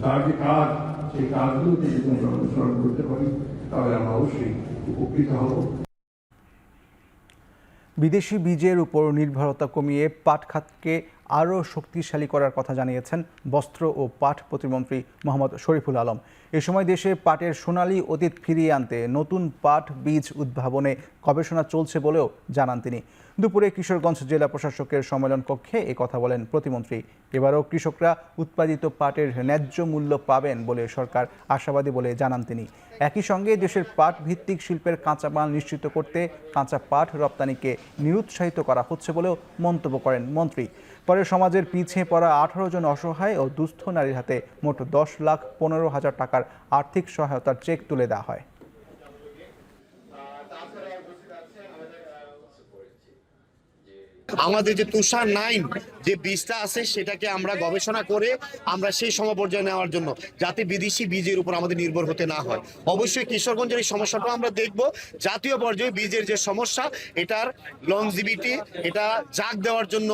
তার যে কাজ, সেই কাজগুলোকে যদি আমরা অনুসরণ করতে পারি তাহলে আমরা অবশ্যই উপকৃত হব। বিদেশি বীজের উপর নির্ভরতা কমিয়ে পাট খাতকে আরও শক্তিশালী করার কথা জানিয়েছেন বস্ত্র ও পাট প্রতিমন্ত্রী মোহাম্মদ শরীফুল আলম। এ সময় দেশে পাটের সোনালী অতীত ফিরিয়ে আনতে নতুন পাট বীজ উদ্ভাবনে গবেষণা চলছে বলেও জানান তিনি। দুপুরে কিশোরগঞ্জ জেলা প্রশাসকের সম্মেলন কক্ষে এ কথা বলেন প্রতিমন্ত্রী। এবারও কৃষকরা উৎপাদিত পাটের ন্যায্য মূল্য পাবেন বলে সরকার আশাবাদী বলে জানান তিনি। একই সঙ্গে দেশের পাট ভিত্তিক শিল্পের কাঁচামাল নিশ্চিত করতে কাঁচা পাট রপ্তানিকে নিরুৎসাহিত করা হচ্ছে বলেও মন্তব্য করেন মন্ত্রী। পরে সমাজের পিছিয়ে পড়া 18 জন অসহায় ও দুস্থ নারীর হাতে মোট 10,15,000 টাকার আর্থিক সহায়তার চেক তুলে দেওয়া হয়। আমাদের যে তুষার 9 যে বীজটা আছে সেটাকে আমরা গবেষণা করে আমরা সেই সমপর্যায়ে নেওয়ার জন্য, যাতে বিদেশি বীজের উপর আমাদের নির্ভর হতে না হয়। অবশ্যই কিশোরগঞ্জের এই সমস্যাটা আমরা দেখব। জাতীয় পর্যায়ে বীজের যে সমস্যা, এটার লংজিভিটি, এটা জাগ দেওয়ার জন্য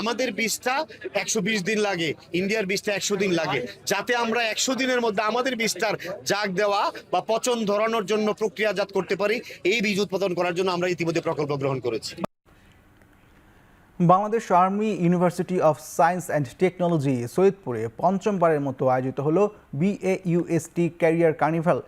আমাদের বীজটা 120 দিন লাগে, ইন্ডিয়ার বীজটা 100 দিন লাগে। যাতে আমরা 100 দিনের মধ্যে আমাদের বীজটার জাগ দেওয়া বা পচন ধরানোর জন্য প্রক্রিয়াজাত করতে পারি, এই বীজ উৎপাদন করার জন্য আমরা ইতিমধ্যে প্রকল্প গ্রহণ করেছি। Bangladesh army university of science and technology সৈয়দপুরে পঞ্চমবারের মতো আয়োজিত হলো BAUST ক্যারিয়ার কার্নিভাল।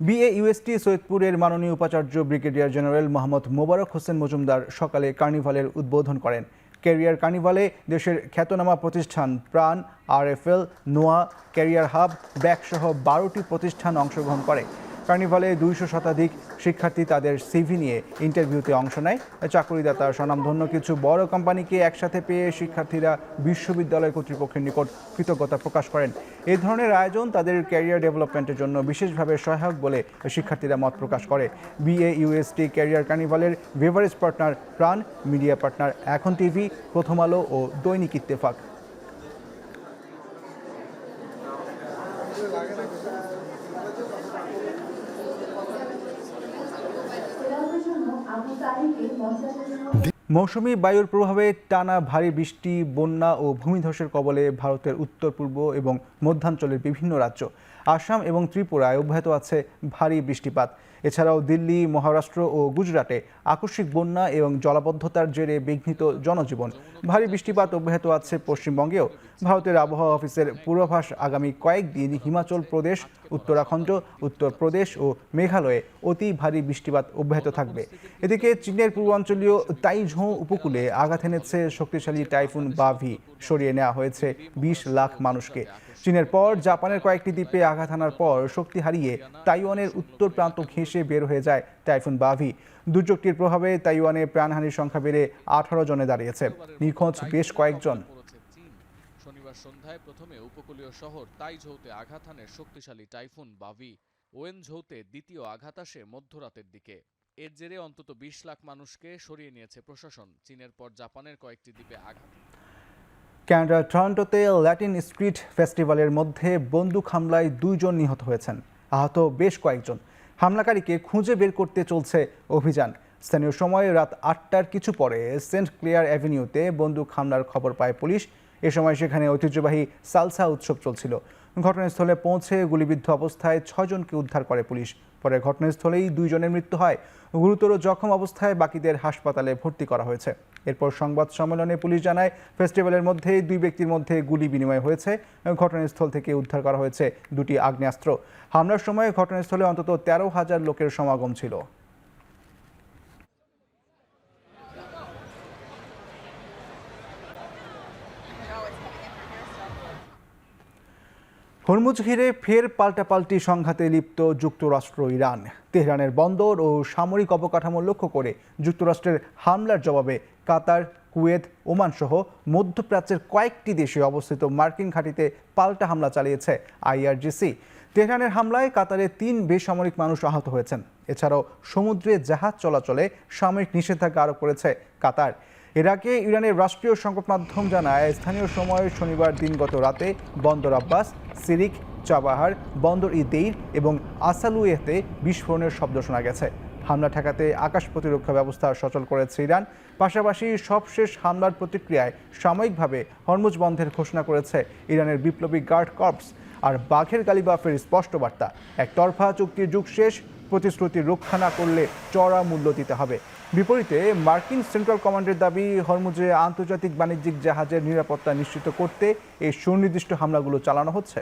BAUST সৈয়দপুরের মাননীয় উপাচার্য ব্রিগেডিয়ার জেনারেল মোহাম্মদ মোবারক হোসেন মজুমদার সকালে কার্নিভালের উদ্বোধন করেন। ক্যারিয়ার কার্নিভালে দেশের খ্যাতনামা প্রতিষ্ঠান প্রাণ, RFL, নোয়া, ক্যারিয়ার হাব, ব্যাকসহ 12টি প্রতিষ্ঠান অংশগ্রহণ করে। কার্নিভালে 200 শতাধিক শিক্ষার্থী তাদের সিভি নিয়ে ইন্টারভিউতে অংশ নেয়। চাকরিদাতা স্বনামধন্য কিছু বড় কোম্পানিকে একসাথে পেয়ে শিক্ষার্থীরা বিশ্ববিদ্যালয় কর্তৃপক্ষের নিকট কৃতজ্ঞতা প্রকাশ করেন। এই ধরনের আয়োজন তাদের ক্যারিয়ার ডেভেলপমেন্টের জন্য বিশেষভাবে সহায়ক বলে শিক্ষার্থীরা মত প্রকাশ করে। BAUST ক্যারিয়ার কার্নিভালের বেভারেজ পার্টনার প্রাণ, মিডিয়া পার্টনার এখন টিভি, প্রথম আলো ও দৈনিক ইত্তেফাক। মৌসুমী বায়ুর প্রভাবে টানা ভারী বৃষ্টি, বন্যা ও ভূমিধসের কবলে ভারতের উত্তর পূর্ব এবং মধ্যাঞ্চলের বিভিন্ন রাজ্য, আসাম এবং ত্রিপুরায় অব্যাহত আছে ভারী বৃষ্টিপাত। এছাড়াও দিল্লি, মহারাষ্ট্র ও গুজরাটে আকস্মিক বন্যা এবং জলাবদ্ধতার জেরে বিঘ্নিত জনজীবন। ভারী বৃষ্টিপাত অব্যাহত আছে পশ্চিমবঙ্গেও। ভারতের আবহাওয়া অফিসের পূর্বাভাস আগামী কয়েকদিন হিমাচল প্রদেশ, উত্তরাখণ্ড, উত্তরপ্রদেশ ও মেঘালয়ে অতি ভারী বৃষ্টিপাত অব্যাহত থাকবে। এদিকে চীনের পূর্বাঞ্চলীয় তাইঝৌ উপকূলে আঘাত এনেছে শক্তিশালী টাইফুন বাভি। সরিয়ে নেওয়া হয়েছে 20 লাখ মানুষকে। চীনের পর জাপানের কয়েকটি দ্বীপে আঘাত হানার পর শক্তি হারিয়ে তাইওয়ানের উত্তর প্রান্ত ঘেঁষে বের হয়ে যায় টাইফুন বাভি। দুর্যোগটির প্রভাবে তাইওয়ানে প্রাণহানির সংখ্যা বেড়ে 18 জনে দাঁড়িয়েছে। নিখোঁজ বেশ কয়েকজন। শনিবার সন্ধ্যায় প্রথমে উপকূলীয় শহর তাইঝৌতে আঘাত হানে শক্তিশালী টাইফুন বাভি। ওয়েনঝৌতে দ্বিতীয় আঘাত আসে মধ্যরাতের দিকে। এর জেরে অন্তত 20 লাখ মানুষকে সরিয়ে নিয়েছে প্রশাসন। চীনের পর জাপানের কয়েকটি দ্বীপে আঘাত। কানাডার টরন্টোতে ল্যাটিন স্ট্রিট ফেস্টিভ্যালের মধ্যে বন্দুক হামলায় 2 জন নিহত হয়েছেন, আহত বেশ কয়েকজন। হামলাকারীকে খুঁজে বের করতে চলছে অভিযান। স্থানীয় সময় রাত 8টার কিছু পরে সেন্ট ক্লেয়ার অ্যাভিনিউতে বন্দুক হামলার খবর পায় পুলিশ। এ সময় সেখানে ঐতিহ্যবাহী সালসা উৎসব চলছিল। ঘটনাস্থলে পৌঁছে গুলিবিদ্ধ অবস্থায় 6 জনকে উদ্ধার করে পুলিশ। পরে ঘটনাস্থলেই 2 জনের মৃত্যু হয়। গুরুতর জখম অবস্থায় বাকিদের হাসপাতালে ভর্তি করা হয়েছে। এরপর সংবাদ সম্মেলনে পুলিশ জানায়, ফেস্টিভ্যালের মধ্যে 2 ব্যক্তির মধ্যে গুলি বিনিময় হয়েছে। ঘটনাস্থল থেকে উদ্ধার করা হয়েছে 2টি আগ্নেয়াস্ত্র। হামলার সময় ঘটনাস্থলে অন্তত 13,000 লোকের সমাগম ছিল। হরমুজ ঘিরে ফের পাল্টাপাল্টি সংঘাতে লিপ্ত যুক্তরাষ্ট্র, ইরান। তেহরানের বন্দর ও সামরিক অবকাঠামো লক্ষ্য করে যুক্তরাষ্ট্রের হামলার জবাবে কাতার, কুয়েত, ওমান সহ মধ্যপ্রাচ্যের কয়েকটি দেশে অবস্থিত মার্কিন ঘাঁটিতে পাল্টা হামলা চালিয়েছে IRGC। তেহরানের হামলায় কাতারে 3 বেসামরিক মানুষ আহত হয়েছেন। এছাড়াও সমুদ্রে জাহাজ চলাচলে সাময়িক নিষেধাজ্ঞা আরোপ করেছে কাতার। এর আগে ইরানের রাষ্ট্রীয় সংবাদ মাধ্যম জানায়, স্থানীয় সময় শনিবার দিনগত রাতে বন্দর আব্বাস, সিরিক, চাবাহার, বন্দর ইদেইর এবং আসালুয়েতে বিস্ফোরণের শব্দ শোনা গেছে। হামলা ঠেকাতে আকাশ প্রতিরক্ষা ব্যবস্থা সচল করেছে ইরান। পাশাপাশি সবশেষ হামলার প্রতিক্রিয়ায় সাময়িকভাবে হরমুজ বন্ধের ঘোষণা করেছে ইরানের বিপ্লবী গার্ড কর্পস। আর বাঘের গালিবাফের স্পষ্ট বার্তা, একতরফা চুক্তির যুগ শেষ, প্রতিশ্রুতি রক্ষা না করলে চড়া মূল্য দিতে হবে। বিপরীতে মার্কিন সেন্ট্রাল কমান্ডের দাবি, হরমুজে আন্তর্জাতিক বাণিজ্যিক জাহাজের নিরাপত্তা নিশ্চিত করতে এই সুনির্দিষ্ট হামলাগুলো চালানো হচ্ছে।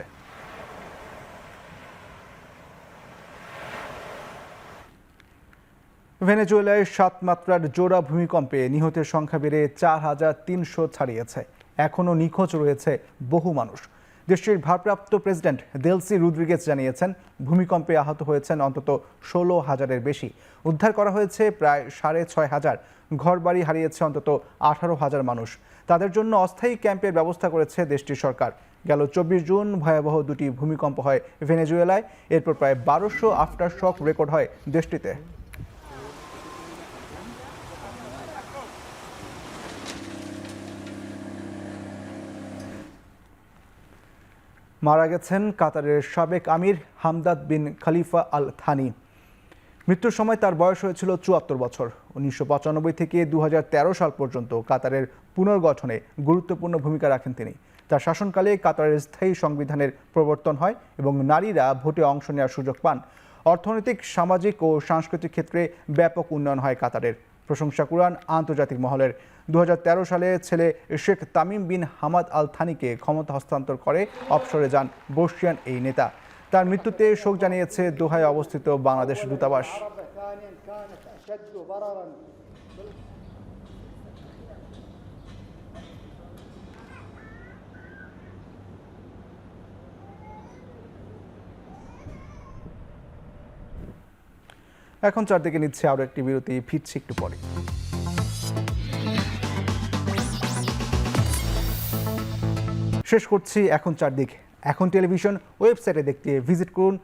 ভেনেজুয়েলায় 7 মাত্রার জোড়া ভূমিকম্পে নিহতের সংখ্যা বেড়ে 4,300 ছাড়িয়েছে। এখনও নিখোঁজ রয়েছে বহু মানুষ। দেশটির ভারপ্রাপ্ত প্রেসিডেন্ট দেলসি রদ্রিগেজ জানিয়েছেন, ভূমিকম্পে আহত হয়েছেন অন্তত 16,000-এর বেশি। উদ্ধার করা হয়েছে প্রায় 6,500। ঘরবাড়ি হারিয়েছে অন্তত 18,000 মানুষ। তাদের জন্য অস্থায়ী ক্যাম্পের ব্যবস্থা করেছে দেশটির সরকার। গেল 24 জুন ভয়াবহ 2টি ভূমিকম্প হয় ভেনেজুয়েলায়। এরপর প্রায় 1200 আফটার শক রেকর্ড হয় দেশটিতে। মারা গেছেন কাতারের সাবেক আমির হামদাদ বিন খালিফা আল থানি। মৃত্যুর সময় তার বয়স হয়েছিল 74 বছর। 1995 থেকে 2013 সাল পর্যন্ত কাতারের পুনর্গঠনে গুরুত্বপূর্ণ ভূমিকা রাখেন তিনি। তার শাসনকালে কাতারের স্থায়ী সংবিধানের প্রবর্তন হয় এবং নারীরা ভোটে অংশ নেওয়ার সুযোগ পান। অর্থনৈতিক, সামাজিক ও সাংস্কৃতিক ক্ষেত্রে ব্যাপক উন্নয়ন হয় কাতারের। প্রশংসা কুড়ান আন্তর্জাতিক মহলের। 2013 সালে ছেলে Sheikh Tamim bin Hamad Al থানিকে ক্ষমতা হস্তান্তর করে অবসরে যান বর্ষিয়ান এই নেতা। তার মৃত্যুতে শোক জানিয়েছে দোহায় অবস্থিত বাংলাদেশ দূতাবাস। এখন চারদিকে নিচ্ছে আরো একটি বিরতি, ফিরছি একটু পরে। শেষ করছি এখন চারদিক। এখন টেলিভিশন ওয়েবসাইটে দেখতে ভিজিট করুন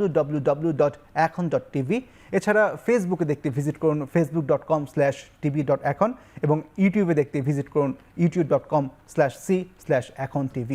www.ekon.tv। এছাড়া ফেসবুকে দেখতে ভিজিট করুন facebook.com/tv.ekon এবং ইউটিউবে দেখতে ভিজিট করুন youtube.com/c/ekontv।